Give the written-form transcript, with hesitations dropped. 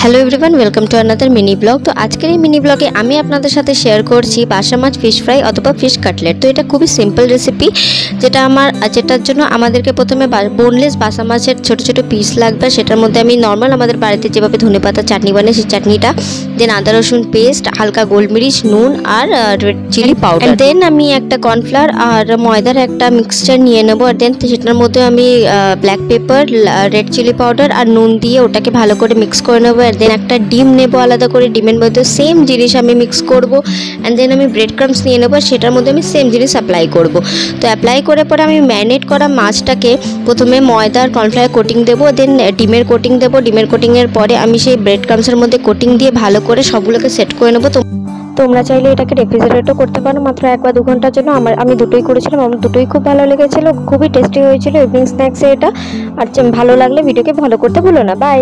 Hello everyone, welcome to another mini blog. তো আজকের এই মিনি ব্লগে আমি আপনাদের সাথে শেয়ার করছি বাসা মাছ ফিশ ফ্রাই অথবা ফিশ কাটলেট। তো এটা খুবই সিম্পল রেসিপি, যেটার জন্য আমাদেরকে প্রথমে বোনলেস বাসা মাছের ছোট ছোট পিস লাগবে। সেটার মধ্যে আমি নর্মাল আমাদের বাড়িতে যেভাবে ধনেপাতা চাটনি বানাই সেই চাটনিটা, দেন আদা রসুন পেস্ট, হালকা গোলমরিচ, নুন আর রেড চিলি পাউডার, দেন আমি একটা কর্নফ্লাওয়ার আর ময়দার একটা মিক্সচার নিয়ে নেবো। আর দেন সেটার মধ্যে আমি black pepper, red chilli powder আর নুন দিয়ে ওটাকে ভালো করে মিক্স করে নেবো। আর দেন একটা ডিম নেবো আলাদা করে, ডিমের মধ্যে সেম জিনিস আমি মিক্স করব। অ্যান্ড দেন আমি ব্রেড ক্রাম্বস নিয়ে নেবো, সেটার মধ্যে আমি সেম জিনিস অ্যাপ্লাই করব। তো অ্যাপ্লাই করে পরে আমি ম্যারিনেট করা মাছটাকে প্রথমে ময়দা আর কর্নফ্লাওয়ার কোটিং দেবো, দেন ডিমের কোটিং দেবো। ডিমের কোটিংয়ের পরে আমি সেই ব্রেড ক্রাম্বসের মধ্যে কোটিং দিয়ে ভালো করে সবগুলোকে সেট করে নেবো। তো তোমরা চাইলে এটাকে রেফ্রিজারেটও করতে পারো মাত্র 1 বা 2 ঘন্টার জন্য। আমি দুটোই করেছিলাম, আমার দুটোই খুব ভালো লেগেছিলো, খুবই টেস্টি হয়েছিল ইভিনিং স্ন্যাক্সে এটা। আর ভালো লাগলে ভিডিওকে ফলো করতে ভুলো না। বাই।